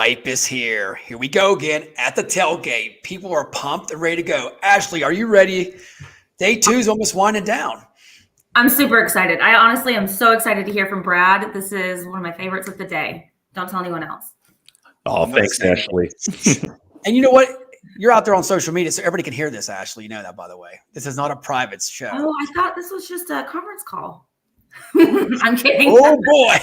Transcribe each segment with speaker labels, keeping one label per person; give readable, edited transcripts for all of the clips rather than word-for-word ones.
Speaker 1: hype is here. Here we go again at the tailgate. People are pumped and ready to go. Ashley, are you ready? Day 2 is almost winding down.
Speaker 2: I'm super excited. I honestly am so excited to hear from Brad. This is one of my favorites of the day. Don't tell anyone else.
Speaker 3: Oh, thanks, Ashley.
Speaker 1: And you know what? You're out there on social media, so everybody can hear this, Ashley. You know that, by the way. This is not a private show.
Speaker 2: Oh, I thought this was just a conference call. I'm kidding.
Speaker 1: Oh, boy.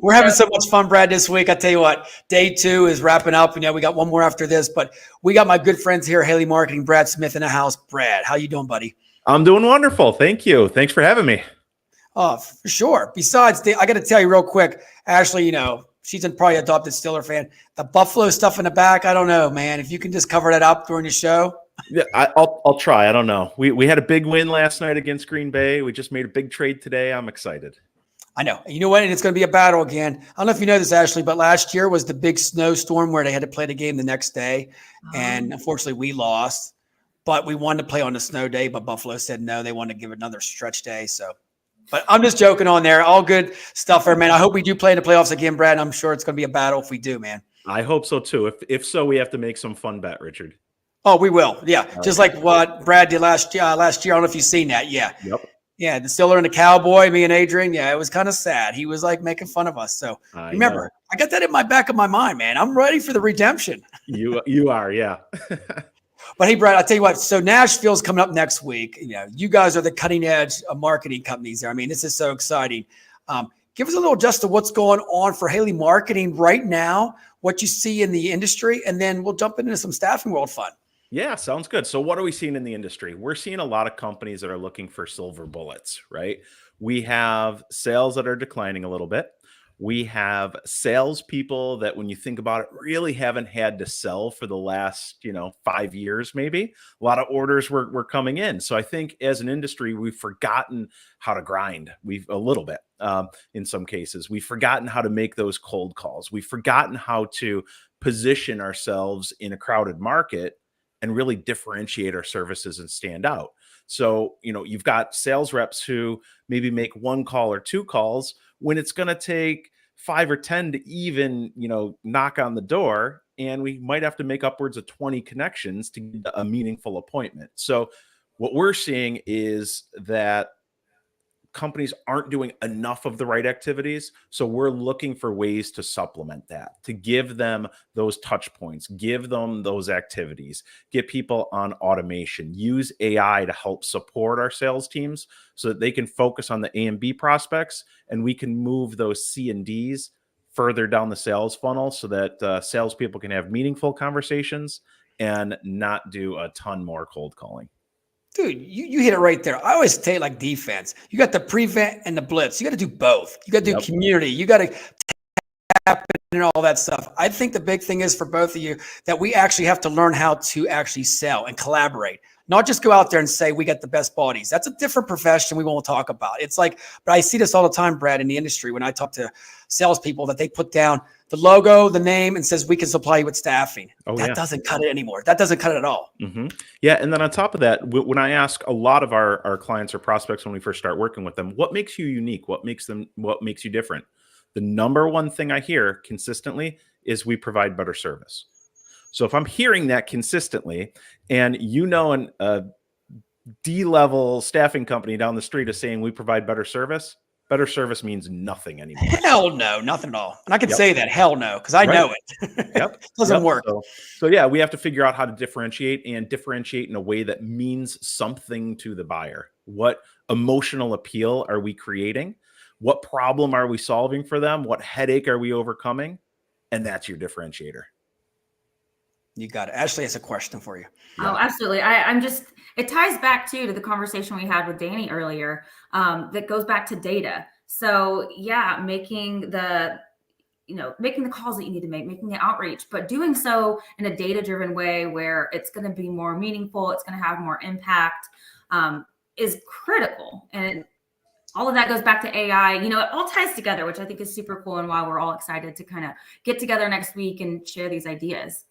Speaker 1: We're having so much fun, Brad, this week. I tell you what, day 2 is wrapping up. We got one more after this, but we got my good friends here, Haley Marketing, Brad Smith in the house. Brad, how you doing, buddy?
Speaker 3: I'm doing wonderful. Thank you. Thanks for having me.
Speaker 1: Oh, for sure. Besides, I got to tell you real quick, Ashley, she's probably adopted Steeler fan. The Buffalo stuff in the back, I don't know, man. If you can just cover that up during the show.
Speaker 3: Yeah, I'll try. I don't know. We had a big win last night against Green Bay. We just made a big trade today. I'm excited.
Speaker 1: I know. You know what? And it's going to be a battle again. I don't know if you know this, Ashley, but last year was the big snowstorm where they had to play the game the next day. And unfortunately, we lost. But we wanted to play on the snow day, but Buffalo said no. They wanted to give it another stretch day. But I'm just joking on there. All good stuff there, man. I hope we do play in the playoffs again, Brad. I'm sure it's going to be a battle if we do, man.
Speaker 3: I hope so, too. If so, we have to make some fun bet, Richard.
Speaker 1: Oh, we will. Yeah. Just like what Brad did last year. I don't know if you've seen that. Yeah.
Speaker 3: Yep.
Speaker 1: Yeah, the Steeler and the Cowboy, me and Adrian. Yeah, it was kind of sad. He was like making fun of us. So remember, I got that in my back of my mind, man. I'm ready for the redemption.
Speaker 3: You are, yeah.
Speaker 1: But hey, Brad, I'll tell you what. So Nashville's coming up next week. You guys are the cutting edge of marketing companies there. I mean, this is so exciting. Give us a little just of what's going on for Haley Marketing right now, what you see in the industry, and then we'll jump into some staffing world fun.
Speaker 3: Yeah, sounds good. So what are we seeing in the industry? We're seeing a lot of companies that are looking for silver bullets, right? We have sales that are declining a little bit. We have salespeople that, when you think about it, really haven't had to sell for the last, 5 years, maybe. A lot of orders were coming in. So I think as an industry, we've forgotten how to grind. A little bit in some cases. We've forgotten how to make those cold calls. We've forgotten how to position ourselves in a crowded market and really differentiate our services and stand out. So, you've got sales reps who maybe make 1 call or 2 calls when it's going to take 5 or 10 to even, knock on the door. And we might have to make upwards of 20 connections to get a meaningful appointment. So what we're seeing is that companies aren't doing enough of the right activities. So we're looking for ways to supplement that, to give them those touch points, give them those activities, get people on automation, use AI to help support our sales teams so that they can focus on the A and B prospects, and we can move those C and Ds further down the sales funnel so that salespeople can have meaningful conversations and not do a ton more cold calling.
Speaker 1: Dude, you hit it right there. I always say like defense. You got the prevent and the blitz. You got to do both. You got to do community. You got to tap in and all that stuff. I think the big thing is for both of you that we actually have to learn how to actually sell and collaborate. Not just go out there and say we got the best bodies. That's a different profession we won't talk about. It's like, but I see this all the time, Brad, in the industry when I talk to salespeople that they put down the logo, the name, and says we can supply you with staffing. That doesn't cut it anymore. That doesn't cut it at all.
Speaker 3: Mm-hmm. Yeah, and then on top of that, when I ask a lot of our clients or prospects when we first start working with them, what makes you unique? What makes you different? The number one thing I hear consistently is we provide better service. So if I'm hearing that consistently, and a D-level staffing company down the street is saying we provide better service means nothing anymore.
Speaker 1: Hell no, nothing at all. And I can say that, hell no, because I know it.
Speaker 3: Yep.
Speaker 1: Doesn't work.
Speaker 3: So yeah, we have to figure out how to differentiate in a way that means something to the buyer. What emotional appeal are we creating? What problem are we solving for them? What headache are we overcoming? And that's your differentiator.
Speaker 1: You got it. Ashley has a question for you.
Speaker 2: Oh, absolutely. It ties back to the conversation we had with Danny earlier, that goes back to data. So yeah, making the calls that you need to make, making the outreach, but doing so in a data-driven way where it's going to be more meaningful, it's going to have more impact, is critical. And all of that goes back to AI. It all ties together, which I think is super cool and why we're all excited to kind of get together next week and share these ideas.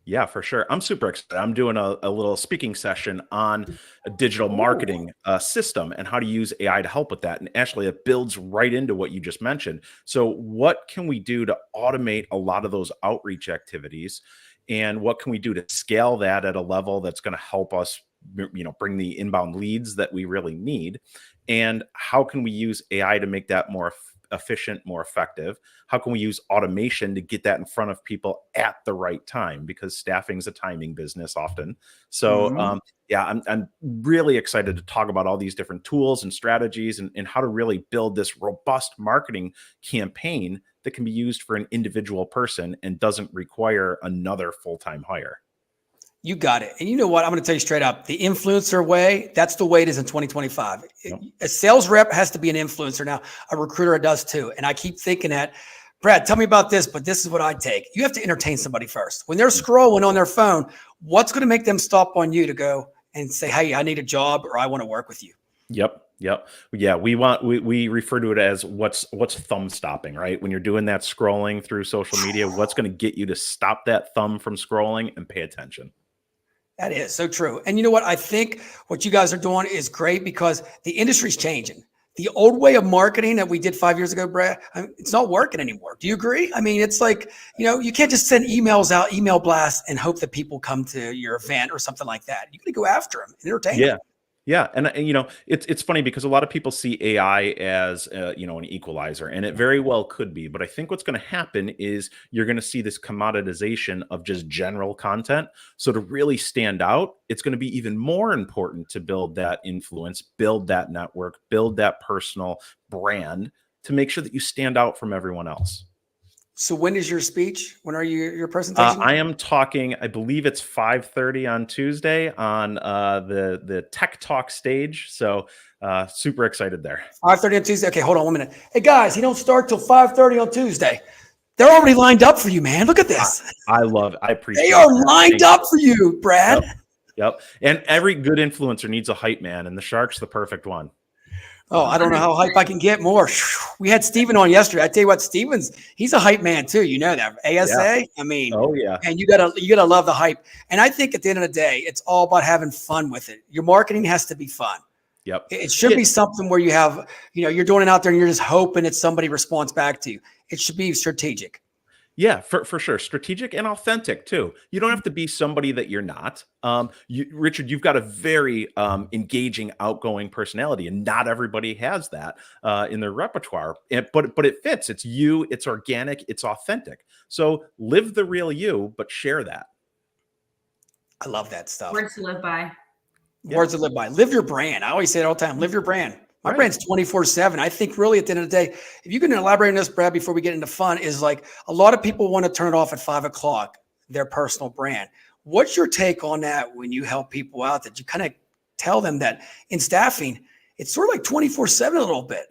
Speaker 3: Yeah, for sure. I'm super excited. I'm doing a little speaking session on a digital
Speaker 1: Ooh.
Speaker 3: marketing system and how to use AI to help with that. And actually, it builds right into what you just mentioned. So, what can we do to automate a lot of those outreach activities? And what can we do to scale that at a level that's going to help us, bring the inbound leads that we really need? And how can we use AI to make that more efficient, more effective? How can we use automation to get that in front of people at the right time? Because staffing's a timing business often. So,
Speaker 1: Mhm.
Speaker 3: yeah, I'm really excited to talk about all these different tools and strategies and how to really build this robust marketing campaign that can be used for an individual person and doesn't require another full-time hire.
Speaker 1: You got it. And you know what? I'm going to tell you straight up, the influencer way, that's the way it is in 2025.
Speaker 3: Yep.
Speaker 1: A sales rep has to be an influencer. Now, a recruiter does too. And I keep thinking that, Brad, tell me about this, but this is what I take. You have to entertain somebody first. When they're scrolling on their phone, what's going to make them stop on you to go and say, hey, I need a job or I want to work with you?
Speaker 3: Yep. Yep. Yeah. We refer to it as what's thumb stopping, right? When you're doing that scrolling through social media, what's going to get you to stop that thumb from scrolling and pay attention?
Speaker 1: That is so true. And you know what? I think what you guys are doing is great because the industry's changing. The old way of marketing that we did 5 years ago, Brad, it's not working anymore. Do you agree? I mean, it's like, you can't just send emails out, email blasts, and hope that people come to your event or something like that. You got to go after them and entertain them.
Speaker 3: Yeah. Yeah, and it's funny because a lot of people see AI as an equalizer, and it very well could be. But I think what's going to happen is you're going to see this commoditization of just general content. So to really stand out, it's going to be even more important to build that influence, build that network, build that personal brand to make sure that you stand out from everyone else.
Speaker 1: So when is your speech? When are your presentation?
Speaker 3: I am talking, I believe it's 5:30 on Tuesday on the Tech Talk stage. So super excited there.
Speaker 1: 5:30 on Tuesday. Okay, hold on 1 minute. Hey guys, he don't start till 5:30 on Tuesday. They're already lined up for you, man. Look at this.
Speaker 3: I appreciate
Speaker 1: They are
Speaker 3: that.
Speaker 1: lined up for you, Brad.
Speaker 3: Yep. Yep. And every good influencer needs a hype man, and the Shark's the perfect one.
Speaker 1: Oh, I don't know how hype I can get more. We had Steven on yesterday. I tell you what, he's a hype man too. You know that. ASA.
Speaker 3: Yeah.
Speaker 1: I mean,
Speaker 3: Oh yeah.
Speaker 1: and you gotta love the hype. And I think at the end of the day, it's all about having fun with it. Your marketing has to be fun.
Speaker 3: Yep.
Speaker 1: It should be something where you have, you're doing it out there and you're just hoping that somebody responds back to you. It should be strategic.
Speaker 3: Yeah, for sure. Strategic and authentic too. You don't have to be somebody that you're not. Richard, you've got a very engaging, outgoing personality, and not everybody has that in their repertoire. But it fits. It's you. It's organic. It's authentic. So live the real you, but share that.
Speaker 1: I love that stuff.
Speaker 2: Words to live by.
Speaker 1: Words to live by. Live your brand. I always say it all the time. Live your brand. My
Speaker 3: Right.
Speaker 1: brand's 24/7. I think really at the end of the day, if you can elaborate on this, Brad, before we get into fun, is like a lot of people want to turn it off at 5 o'clock, their personal brand. What's your take on that when you help people out that you kind of tell them that in staffing, it's sort of like 24/7 a little bit,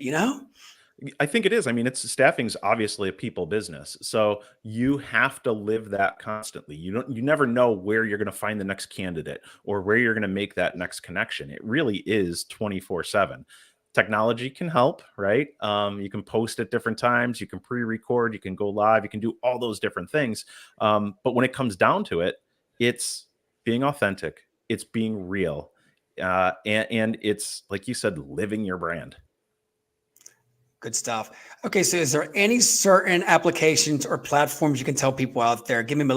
Speaker 3: I think it is. I mean, staffing's obviously a people business. So you have to live that constantly. You never know where you're going to find the next candidate or where you're going to make that next connection. It really is 24/7. Technology can help, right? You can post at different times, you can pre-record, you can go live, you can do all those different things. But when it comes down to it, it's being authentic, it's being real, and it's like you said, living your brand.
Speaker 1: Good stuff. Okay, so is there any certain applications or platforms you can tell people out there? Give me a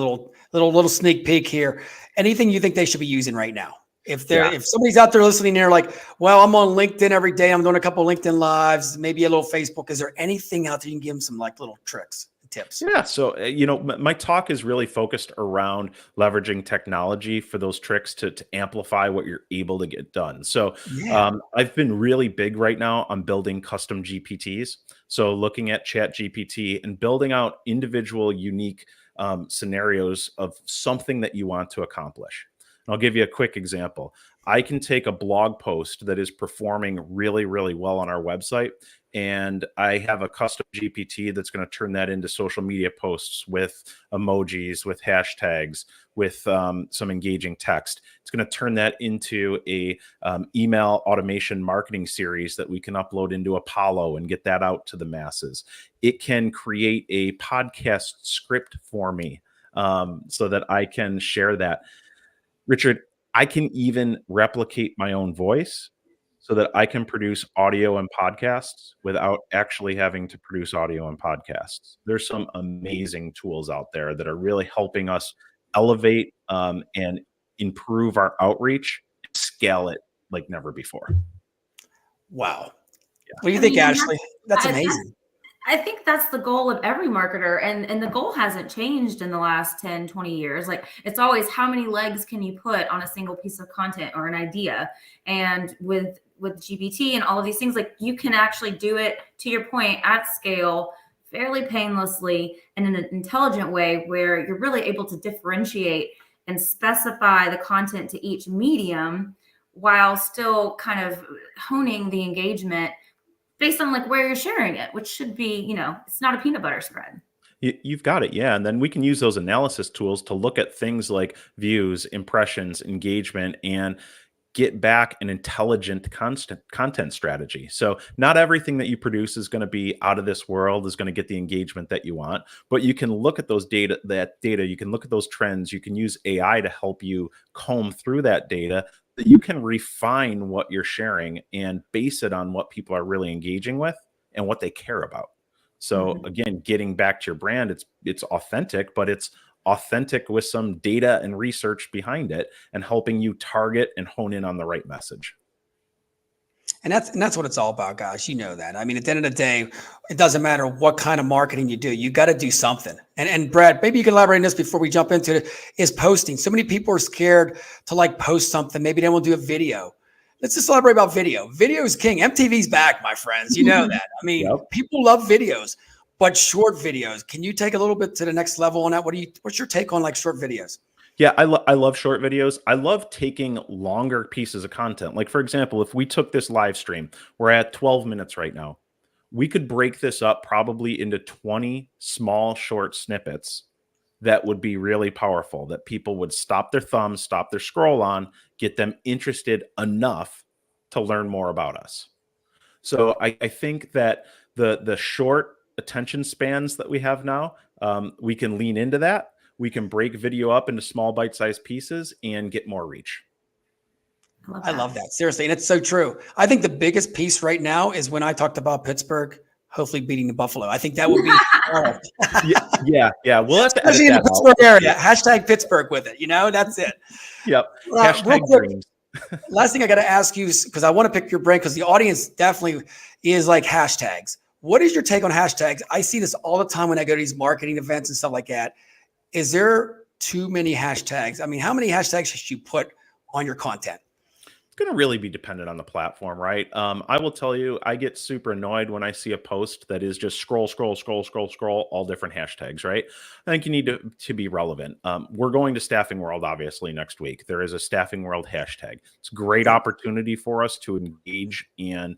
Speaker 1: little sneak peek here. Anything you think they should be using right now? If somebody's out there listening, they're like, well, I'm on LinkedIn every day. I'm doing a couple of LinkedIn lives, maybe a little Facebook. Is there anything out there you can give them some like little tricks and tips?
Speaker 3: Yeah. So, my talk is really focused around leveraging technology for those tricks to amplify what you're able to get done. So,
Speaker 1: Yeah.
Speaker 3: I've been really big right now on building custom GPTs. So, looking at Chat GPT and building out individual, unique scenarios of something that you want to accomplish. And I'll give you a quick example. I can take a blog post that is performing really, really well on our website, and I have a custom GPT that's going to turn that into social media posts with emojis, with hashtags, with some engaging text. It's going to turn that into a email automation marketing series that we can upload into Apollo and get that out to the masses. It can create a podcast script for me so that I can share that. Richard, I can even replicate my own voice so that I can produce audio and podcasts without actually having to produce audio and podcasts. There's some amazing tools out there that are really helping us elevate and improve our outreach, scale it like never before.
Speaker 1: Wow.
Speaker 3: Yeah.
Speaker 1: What do you think, Ashley? That's amazing.
Speaker 2: I think that's the goal of every marketer, and the goal hasn't changed in the last 10, 20 years. Like, it's always how many legs can you put on a single piece of content or an idea. And with GPT and all of these things, like, you can actually do it, to your point, at scale, fairly painlessly and in an intelligent way where you're really able to differentiate and specify the content to each medium while still kind of honing the engagement based on like where you're sharing it, which should be, it's not a peanut butter spread.
Speaker 3: You've got it. Yeah. And then we can use those analysis tools to look at things like views, impressions, engagement, and get back an intelligent content strategy. So not everything that you produce is going to be out of this world, is going to get the engagement that you want, but you can look at those data, you can look at those trends, you can use AI to help you comb through that data, that you can refine what you're sharing and base it on what people are really engaging with and what they care about. So again, getting back to your brand, it's authentic, but it's authentic with some data and research behind it and helping you target and hone in on the right message.
Speaker 1: And that's what it's all about, guys. You know that. I mean, at the end of the day, it doesn't matter what kind of marketing you do. You got to do something. And Brad, maybe you can elaborate on this before we jump into it, is posting. So many people are scared to like post something. Maybe they won't do a video. Let's just elaborate about video. Video is king. MTV's back, my friends. You know that. I mean, people love videos, but short videos. Can you take a little bit to the next level on that? What's your take on like short videos?
Speaker 3: Yeah, I love short videos. I love taking longer pieces of content. Like, for example, if we took this live stream, we're at 12 minutes right now. We could break this up probably into 20 small, short snippets that would be really powerful, that people would stop their thumb, stop their scroll on, get them interested enough to learn more about us. So I think that the short attention spans that we have now, we can lean into that. We can break video up into small bite-sized pieces and get more reach.
Speaker 1: I love that. Seriously. And it's so true. I think the biggest piece right now is when I talked about Pittsburgh, hopefully beating the Buffalo. I think that would be
Speaker 3: yeah. We'll have to
Speaker 1: especially in the Pittsburgh area. Hashtag Pittsburgh with it. That's it.
Speaker 3: Yep. Hashtag dreams.
Speaker 1: Last thing I got to ask you, because I want to pick your brain, because the audience definitely is like hashtags. What is your take on hashtags? I see this all the time when I go to these marketing events and stuff like that. Is there too many hashtags? I mean, how many hashtags should you put on your content?
Speaker 3: It's going to really be dependent on the platform, right? I will tell you, I get super annoyed when I see a post that is just scroll, all different hashtags, right? I think you need to be relevant. We're going to Staffing World, obviously, next week. There is a Staffing World hashtag. It's a great opportunity for us to engage and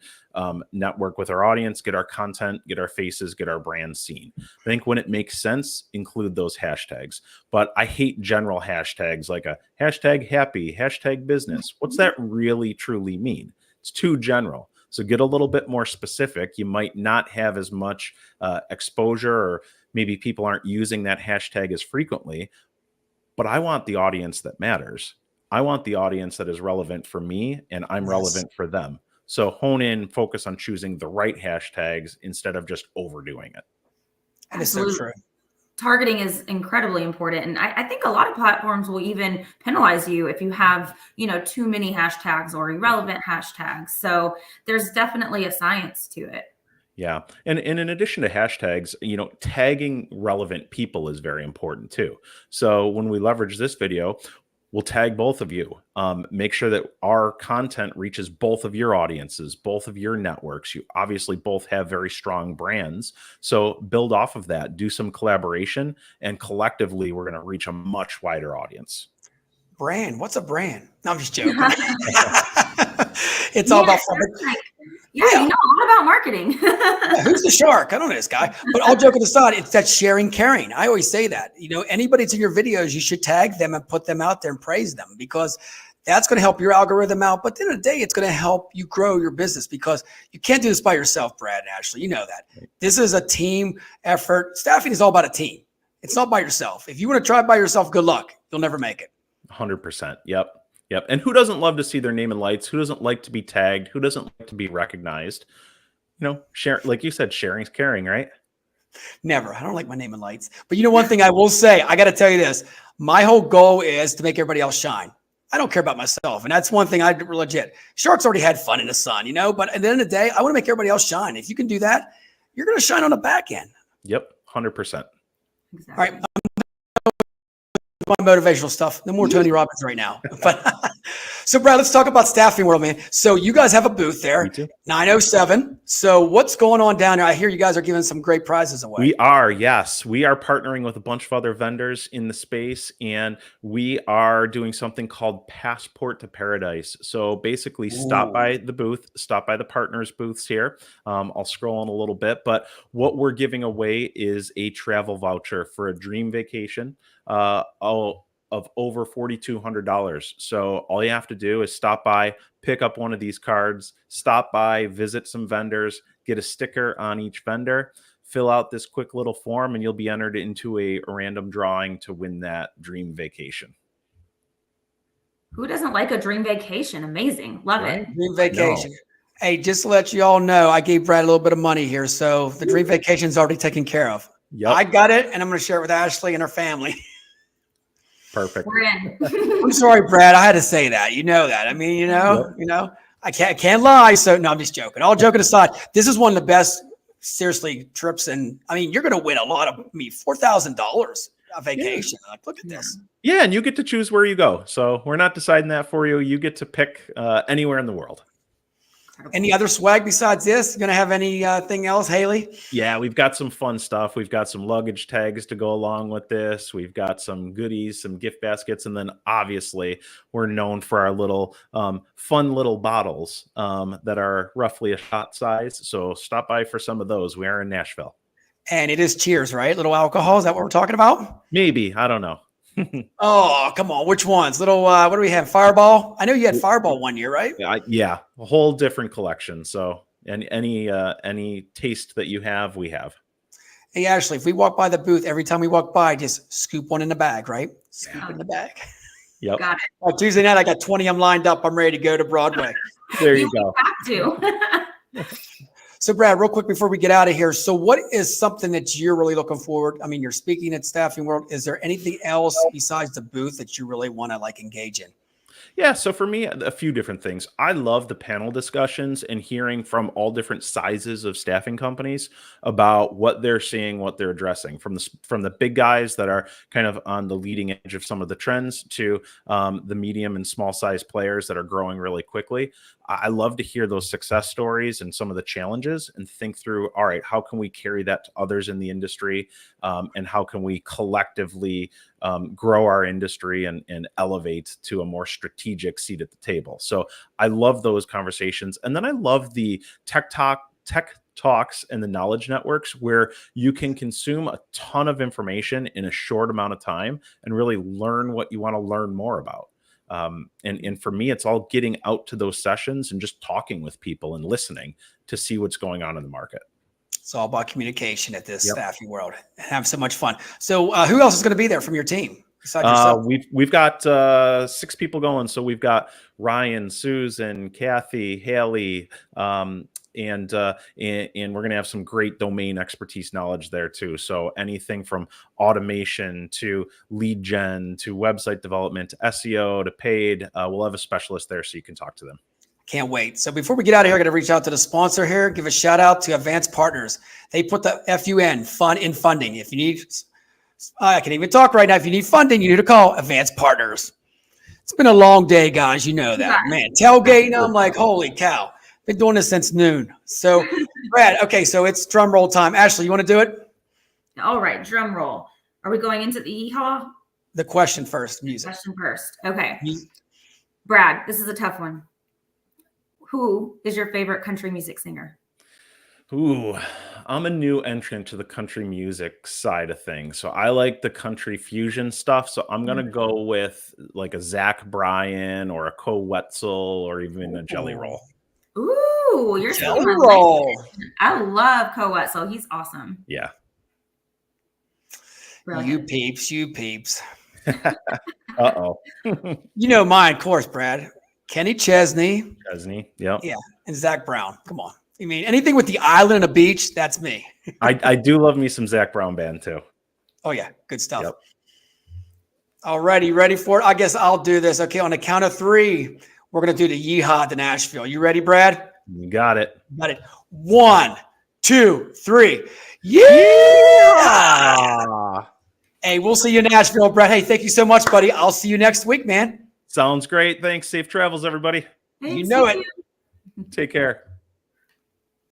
Speaker 3: network with our audience, get our content, get our faces, get our brand seen. I think when it makes sense, include those hashtags. But I hate general hashtags like a hashtag happy, hashtag business. What's that really truly mean? It's too general. So get a little bit more specific. You might not have as much exposure, or maybe people aren't using that hashtag as frequently. But I want the audience that matters. I want the audience that is relevant for me, and I'm relevant for them. So hone in, focus on choosing the right hashtags instead of just overdoing it.
Speaker 1: That is so true.
Speaker 2: Targeting is incredibly important. And I think a lot of platforms will even penalize you if you have, too many hashtags or irrelevant hashtags. So there's definitely a science to it.
Speaker 3: Yeah. And in addition to hashtags, tagging relevant people is very important too. So when we leverage this video, we'll tag both of you. Make sure that our content reaches both of your audiences, both of your networks. You obviously both have very strong brands. So build off of that, do some collaboration, and collectively we're going to reach a much wider audience.
Speaker 1: Brand? What's a brand? No, I'm just joking. It's all about fun.
Speaker 2: Yeah, you know a lot about marketing.
Speaker 1: Who's the shark? I don't know this guy. But all joking aside, it's that sharing, caring. I always say that. Anybody that's in your videos, you should tag them and put them out there and praise them, because that's going to help your algorithm out. But at the end of the day, it's going to help you grow your business, because you can't do this by yourself, Brad and Ashley. You know that. This is a team effort. Staffing is all about a team. It's not by yourself. If you want to try it by yourself, good luck. You'll never make it.
Speaker 3: 100%. Yep. Yep. And who doesn't love to see their name in lights? Who doesn't like to be tagged? Who doesn't like to be recognized? Share, like you said, sharing's caring, right?
Speaker 1: Never. I don't like my name in lights. But one thing I will say, I got to tell you this. My whole goal is to make everybody else shine. I don't care about myself. And that's one thing I legit. Sharks already had fun in the sun, but at the end of the day, I want to make everybody else shine. If you can do that, you're going to shine on the back end.
Speaker 3: Yep. 100%.
Speaker 2: Exactly.
Speaker 1: All right. My motivational stuff. No more Tony Robbins right now. But so Brad, let's talk about Staffing World, man. So you guys have a booth there, 907. So what's going on down there? I hear you guys are giving some great prizes away.
Speaker 3: We are, yes. We are partnering with a bunch of other vendors in the space, and we are doing something called Passport to Paradise. So basically stop by the booth, stop by the partners booths here. I'll scroll on a little bit, but what we're giving away is a travel voucher for a dream vacation. Of over $4,200. So all you have to do is stop by, pick up one of these cards, stop by, visit some vendors, get a sticker on each vendor, fill out this quick little form, and you'll be entered into a random drawing to win that dream vacation.
Speaker 2: Who doesn't like a dream vacation? Amazing. Love it.
Speaker 1: Dream vacation. Hey, just to let you all know, I gave Brad a little bit of money here. So the dream vacation is already taken care of.
Speaker 3: Yep.
Speaker 1: I got it, and I'm going to share it with Ashley and her family.
Speaker 3: Perfect.
Speaker 2: We're in.
Speaker 1: I'm sorry, Brad. I had to say that. You know that. I mean, I can't lie. So no, I'm just joking. All joking aside, this is one of the best, seriously, trips. And I mean, you're going to win a lot of $4,000 a vacation. Yeah. Like, look at this.
Speaker 3: Yeah, and you get to choose where you go. So we're not deciding that for you. You get to pick anywhere in the world.
Speaker 1: Any other swag besides this? You gonna have anything else, Haley?
Speaker 3: Yeah, we've got some fun stuff. We've got some luggage tags to go along with this. We've got some goodies, some gift baskets, and then obviously we're known for our little fun little bottles that are roughly a shot size. So stop by for some of those. We are in Nashville.
Speaker 1: And it is cheers, right? Little alcohol. Is that what we're talking about?
Speaker 3: Maybe. I don't know.
Speaker 1: Oh, come on. Which ones? Little, what do we have? Fireball? I know you had Fireball one year, right?
Speaker 3: Yeah, a whole different collection. So any taste that you have, we have.
Speaker 1: Hey, Ashley, if we walk by the booth, every time we walk by, just scoop one in the bag, right? Scoop in the bag.
Speaker 3: Yep.
Speaker 2: Got it.
Speaker 1: Like Tuesday night, I got 20 of them lined up. I'm ready to go to Broadway.
Speaker 3: There you go.
Speaker 2: Have to.
Speaker 1: So, Brad, real quick before we get out of here. So what is something that you're really looking forward? I mean, you're speaking at Staffing World. Is there anything else besides the booth that you really want to engage in?
Speaker 3: Yeah, so for me, a few different things. I love the panel discussions and hearing from all different sizes of staffing companies about what they're seeing, what they're addressing, from the big guys that are kind of on the leading edge of some of the trends to the medium and small size players that are growing really quickly. I love to hear those success stories and some of the challenges and think through, all right, how can we carry that to others in the industry? And how can we collectively grow our industry and elevate to a more strategic seat at the table? So I love those conversations. And then I love the tech talks and the knowledge networks where you can consume a ton of information in a short amount of time and really learn what you want to learn more about. And for me, it's all getting out to those sessions and just talking with people and listening to see what's going on in the market.
Speaker 1: It's all about communication at this Staffing World. Have so much fun. So who else is going to be there from your team besides yourself?
Speaker 3: We've got 6 people going. So we've got Ryan, Susan, Kathy, Haley, and we're going to have some great domain expertise knowledge there too. So anything from automation to lead gen to website development to SEO to paid, we'll have a specialist there so you can talk to them.
Speaker 1: Can't wait. So before we get out of here, I'm going to reach out to the sponsor here, give a shout out to Advanced Partners. They put the FUN, fun in funding. If you need, I can even talk right now. If you need funding, you need to call Advanced Partners. It's been a long day, guys. You know that, man. Tailgate, I'm like, holy cow. Been doing this since noon. So, Brad, okay, so it's drum roll time. Ashley, you want to do it?
Speaker 2: All right, drum roll. Are we going into the yeehaw?
Speaker 1: The question first, music.
Speaker 2: Question first. Okay. Brad, this is a tough one. Who is your favorite country music singer?
Speaker 3: Ooh, I'm a new entrant to the country music side of things. So I like the country fusion stuff. So I'm going to go with like a Zach Bryan or a Co Wetzel or even a Jelly Roll.
Speaker 2: Ooh, you're
Speaker 1: Jelly Roll.
Speaker 2: I love Co Wetzel. He's awesome.
Speaker 3: Yeah.
Speaker 1: You peeps, you peeps.
Speaker 3: Uh-oh.
Speaker 1: You know mine, of course, Brad. Kenny Chesney.
Speaker 3: Chesney, yep.
Speaker 1: Yeah, and Zach Brown. Come on. I mean, anything with the island and a beach, that's me.
Speaker 3: I do love me some Zach Brown band too.
Speaker 1: Oh, yeah. Good stuff.
Speaker 3: Yep.
Speaker 1: All righty. Ready for it? I guess I'll do this. Okay. On the count of 3, we're going to do the Yeehaw to Nashville. You ready, Brad?
Speaker 3: You got it.
Speaker 1: Got it. 1, 2, 3.
Speaker 3: Yeah.
Speaker 1: Hey, we'll see you in Nashville, Brad. Hey, thank you so much, buddy. I'll see you next week, man.
Speaker 3: Sounds great. Thanks. Safe travels, everybody.
Speaker 2: Thanks,
Speaker 1: You know it.
Speaker 3: Take care.